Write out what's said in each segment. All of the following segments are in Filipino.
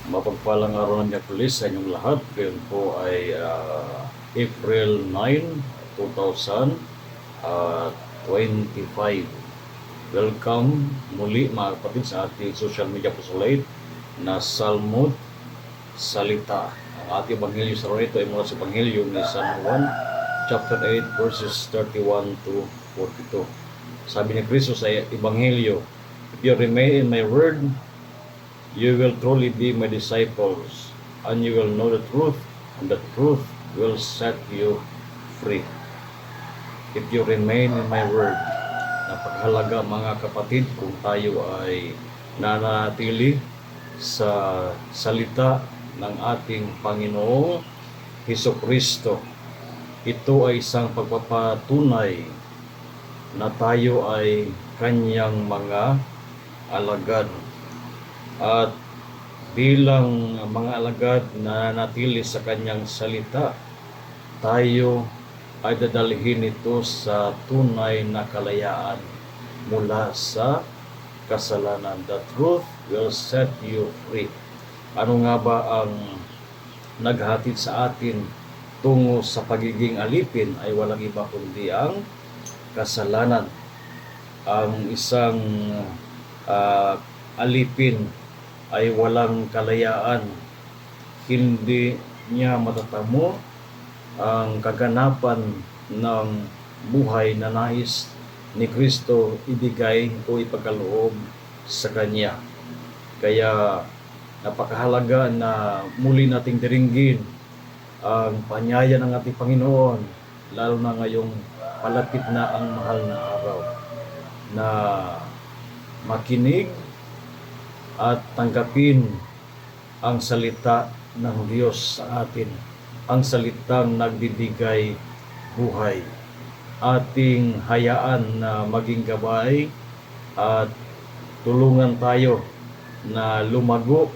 Mapagpalang araw ng Miyerkules sa inyong lahat. Ngayon po ay April 9, 2025. Welcome muli mga kapatid sa ating social media pusulate na Salmod Salita. Ang ating ebanghelyo sa rito ay mula sa ebanghelyo ni San Juan, chapter 8, verses 31 to 42. Sabi ni Kristo sa ebanghelyo, "If you remain in my word, you will truly be my disciples, and you will know the truth, and the truth will set you free." If you remain in my word. Napakahalaga mga kapatid kung tayo ay nanatili sa salita ng ating Panginoong Hesukristo. Ito ay isang pagpapatunay na tayo ay kanyang mga alagad. At bilang mga alagad na nanatili sa kanyang salita, tayo ay dadalhin ito sa tunay na kalayaan mula sa kasalanan. The truth will set you free. Ano nga ba ang naghatid sa atin tungo sa pagiging alipin ay walang iba kundi ang kasalanan. Ang isang alipin ay walang kalayaan. Hindi niya matatamo ang kaganapan ng buhay na nais ni Kristo ibigay o ipagkaloob sa Kanya. Kaya napakahalaga na muli nating diringgin ang panyaya ng ating Panginoon, lalo na ngayong palapit na ang mahal na araw, na makinig at tanggapin ang salita ng Diyos sa atin, ang salitang nagbibigay buhay. Ating hayaan na maging gabay at tulungan tayo na lumago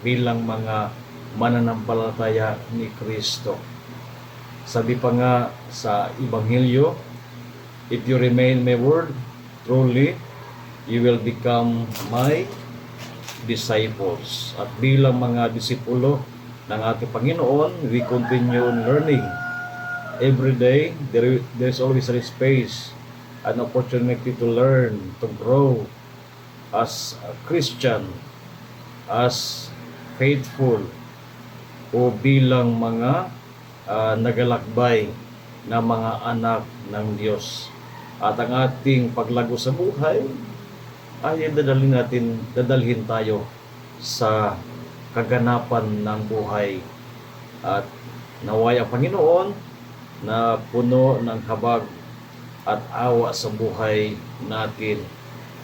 bilang mga mananampalataya ni Kristo. Sabi pa nga sa Ebanghelyo, "If you remain my word, truly you will become my disciples." At bilang mga disipulo ng ating Panginoon, we continue learning. Every day, there's always a space, an opportunity to learn, to grow as a Christian, as faithful, o bilang mga nagalakbay na mga anak ng Diyos. At ang ating paglago sa buhay ay dadalhin tayo sa kaganapan ng buhay. At naway ang Panginoon na puno ng habag at awa sa buhay natin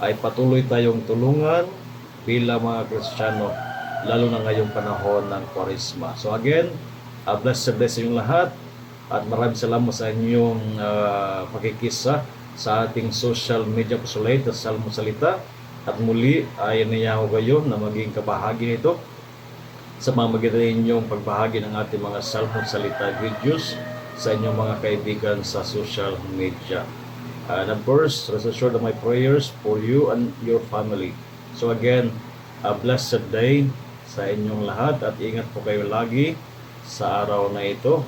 ay patuloy tayong tulungan bilang mga Kristiyano, lalo na ngayong panahon ng Kwaresma. So again, bless yung lahat at maraming salamat sa inyong pakikisa sa ating social media pusulate at Salmod Salita. At muli ay iniyaw kayo na maging kabahagi nito sa pamamagitan ninyong pagbahagi ng ating mga Salmod Salita videos sa inyong mga kaibigan sa social media. And of course, rest assured of my prayers for you and your family. So again, a blessed day sa inyong lahat at ingat po kayo lagi sa araw na ito.